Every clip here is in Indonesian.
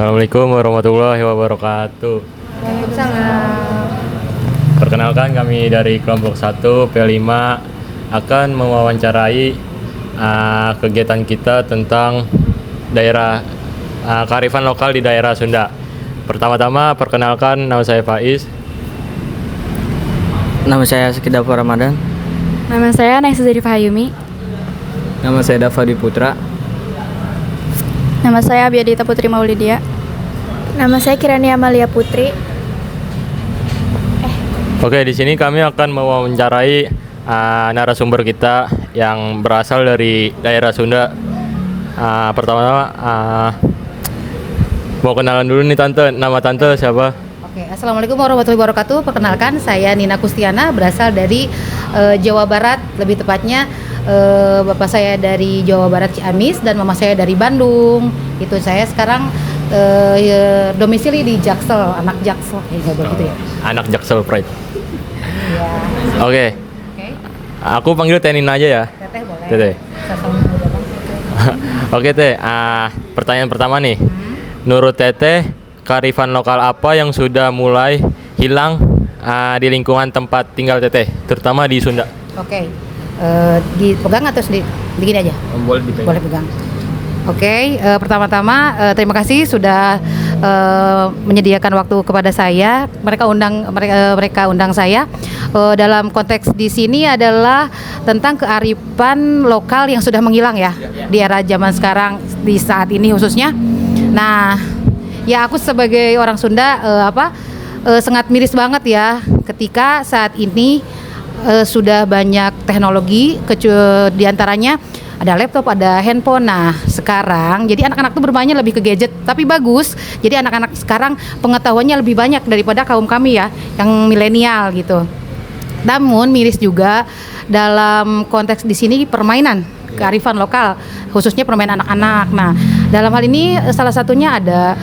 Assalamualaikum warahmatullahi wabarakatuh. Waalaikumsalam. Perkenalkan, kami dari kelompok 1 P5 akan mewawancarai kegiatan kita tentang daerah kearifan lokal di daerah Sunda. Pertama-tama perkenalkan, nama saya Faiz. Nama saya Sekidafur Ramadan. Nama saya Naisa Zari Fahayumi. Nama saya Dafadi Putra. Nama saya Abiadita Putri Maulidia. Nama saya Kirani Amalia Putri. Oke, di sini kami akan mewawancarai narasumber kita yang berasal dari daerah Sunda. Pertama-tama mau kenalan dulu nih Tante. Nama Tante siapa? Oke, Assalamualaikum warahmatullahi wabarakatuh. Perkenalkan, saya Nina Kustiana, berasal dari Jawa Barat, lebih tepatnya bapak saya dari Jawa Barat Ciamis dan mama saya dari Bandung. Itu saya sekarang domisili di Jaksel, anak Jaksel, begitu ya. Anak Jaksel Pride. Iya. Oke. Oke. Aku panggil Teh Nina aja ya. Teteh boleh. Teteh. Sama muda Bang. Oke Teh, pertanyaan pertama nih. Menurut Teteh, kearifan lokal apa yang sudah mulai hilang di lingkungan tempat tinggal Teteh, terutama di Sunda? Oke. Dipegang atau begini aja? Boleh dipegang. Boleh pegang. Oke, pertama-tama terima kasih sudah menyediakan waktu kepada saya. Mereka undang saya. Dalam konteks di sini adalah tentang kearifan lokal yang sudah menghilang ya di era zaman sekarang, di saat ini khususnya. Nah, ya aku sebagai orang Sunda sangat miris banget ya ketika saat ini sudah banyak teknologi, diantaranya ada laptop, ada handphone. Nah sekarang jadi anak-anak tuh bermainnya lebih ke gadget, tapi bagus. Jadi anak-anak sekarang pengetahuannya lebih banyak daripada kaum kami ya, yang milenial gitu. Namun miris juga dalam konteks di sini permainan kearifan lokal, khususnya permainan anak-anak. Nah dalam hal ini salah satunya ada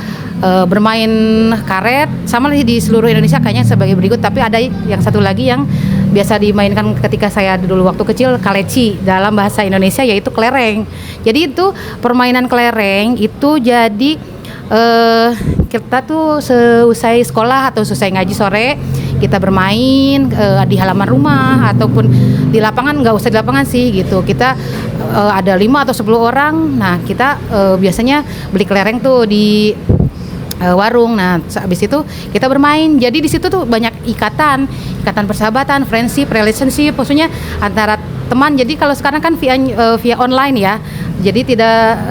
bermain karet, sama di seluruh Indonesia kayaknya sebagai berikut. Tapi ada yang satu lagi yang biasa dimainkan ketika saya dulu waktu kecil, kaleci dalam bahasa Indonesia, yaitu kelereng. Jadi itu permainan kelereng itu jadi kita tuh seusai sekolah atau selesai ngaji sore kita bermain di halaman rumah ataupun di lapangan. Nggak usah di lapangan sih gitu, kita ada 5 atau 10 orang. Nah kita biasanya beli kelereng tuh di warung. Nah, habis itu kita bermain. Jadi di situ tuh banyak ikatan persahabatan, friendship, relationship, maksudnya antara teman. Jadi kalau sekarang kan via online ya. Jadi tidak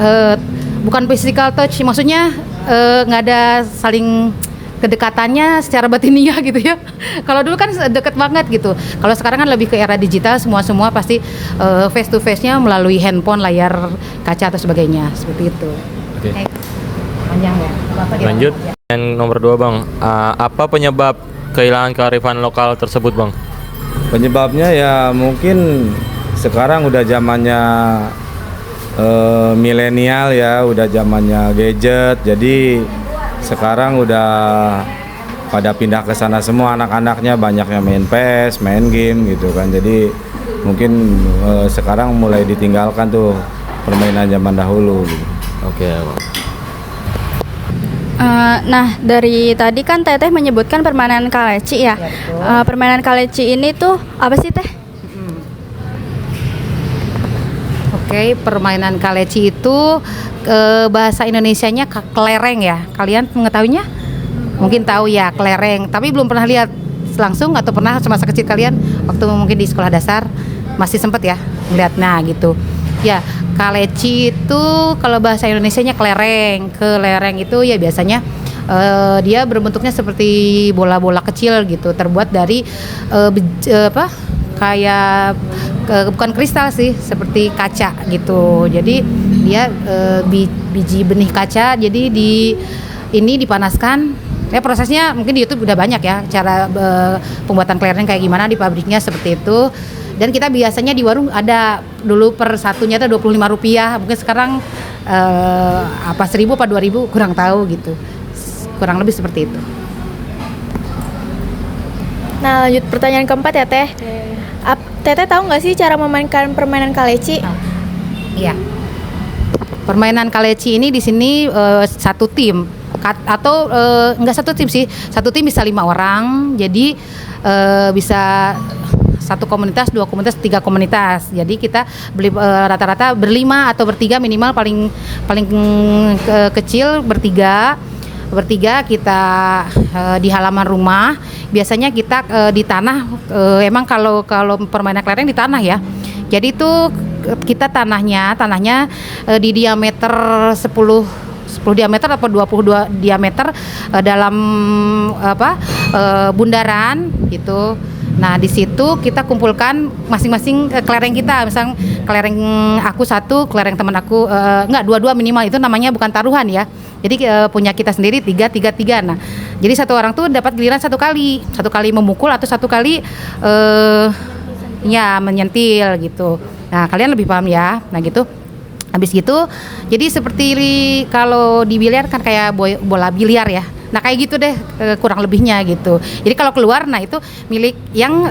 bukan physical touch, maksudnya nggak ada saling kedekatannya secara batiniah gitu ya. Kalau dulu kan deket banget gitu. Kalau sekarang kan lebih ke era digital, semua pasti face to face-nya melalui handphone, layar kaca atau sebagainya, seperti itu. Oke. Panjang ya. Lanjut. Yang nomor 2 Bang, apa penyebab kehilangan kearifan lokal tersebut Bang? Penyebabnya ya mungkin sekarang udah zamannya milenial ya, udah zamannya gadget. Jadi sekarang udah pada pindah ke sana semua, anak-anaknya banyak yang main PS, main game gitu kan. Jadi mungkin sekarang mulai ditinggalkan tuh permainan zaman dahulu gitu. Oke Bang. Nah dari tadi kan Teteh menyebutkan permainan kaleci ya. Permainan kaleci ini tuh apa sih Teh? Oke, permainan kaleci itu bahasa Indonesianya kelereng ya. Kalian mengetahuinya? Mungkin tahu ya, kelereng. Tapi belum pernah lihat langsung atau pernah semasa kecil kalian waktu mungkin di sekolah dasar masih sempet ya melihat. Nah gitu. Ya, kaleci itu kalau bahasa Indonesianya kelereng. Kelereng itu ya biasanya dia berbentuknya seperti bola-bola kecil gitu, terbuat dari kayak bukan kristal sih, seperti kaca gitu. Jadi dia biji benih kaca. Jadi ini dipanaskan. Prosesnya mungkin di YouTube udah banyak ya, cara pembuatan kelereng kayak gimana di pabriknya seperti itu. Dan kita biasanya di warung ada dulu per satunya tuh Rp25. Mungkin sekarang 1.000 apa 2.000 kurang tahu gitu. Kurang lebih seperti itu. Nah lanjut pertanyaan keempat ya Teh. Teteh tahu nggak sih cara memainkan permainan kaleci? Iya. Permainan kaleci ini di sini satu tim. atau enggak satu tim sih, satu tim bisa 5 orang, jadi bisa satu komunitas, 2 komunitas, 3 komunitas. Jadi kita beli rata-rata berlima atau bertiga minimal, paling kecil bertiga kita di halaman rumah. Biasanya kita di tanah, emang kalau permainan kelereng di tanah ya. Jadi itu kita tanahnya di diameter 10 diameter atau 22 diameter dalam bundaran gitu. Nah, di situ kita kumpulkan masing-masing kelereng kita. Misal kelereng aku satu, kelereng teman aku dua-dua minimal, itu namanya bukan taruhan ya. Jadi punya kita sendiri tiga. Nah, jadi satu orang tuh dapat giliran satu kali memukul atau satu kali menyentil gitu. Nah, kalian lebih paham ya. Nah, gitu. Habis gitu, jadi seperti kalau di biliar kan kayak bola biliar ya. Nah, kayak gitu deh kurang lebihnya gitu. Jadi kalau keluar, nah itu milik yang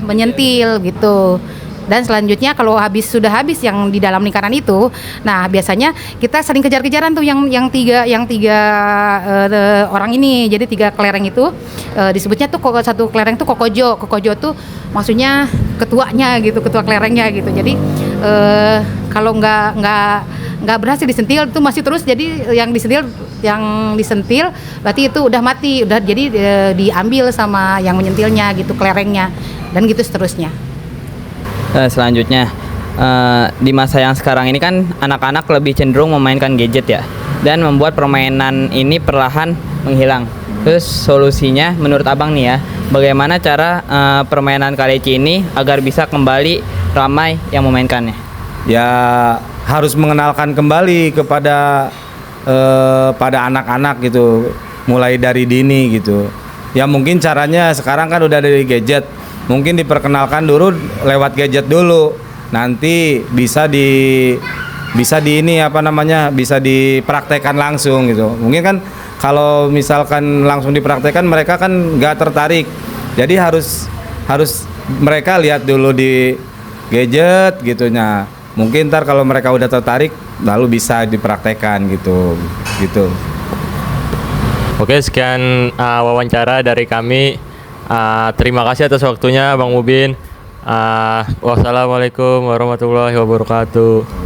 menyentil gitu. Dan selanjutnya kalau sudah habis yang di dalam lingkaran itu, nah biasanya kita sering kejar-kejaran tuh yang tiga orang ini. Jadi 3 kelereng itu disebutnya tuh satu kelereng tuh kokojo. Kokojo tuh maksudnya ketuanya gitu, ketua kelerengnya gitu. Jadi kalau nggak berhasil disentil itu masih terus, jadi yang disentil berarti itu udah mati, udah jadi diambil sama yang menyentilnya gitu kelerengnya, dan gitu seterusnya. Selanjutnya, di masa yang sekarang ini kan anak-anak lebih cenderung memainkan gadget ya, dan membuat permainan ini perlahan menghilang. Terus solusinya menurut abang nih ya, bagaimana cara permainan kaleci ini agar bisa kembali ramai yang memainkannya? Ya harus mengenalkan kembali kepada pada anak-anak gitu, mulai dari dini gitu. Ya mungkin caranya sekarang kan udah dari gadget, mungkin diperkenalkan dulu lewat gadget dulu, nanti bisa dipraktekkan langsung gitu. Mungkin kan kalau misalkan langsung dipraktekkan mereka kan nggak tertarik, jadi harus mereka lihat dulu di gadget gitunya. Mungkin ntar kalau mereka udah tertarik lalu bisa dipraktekkan gitu. Oke, sekian wawancara dari kami. Terima kasih atas waktunya Bang Mubin. Wassalamualaikum warahmatullahi wabarakatuh.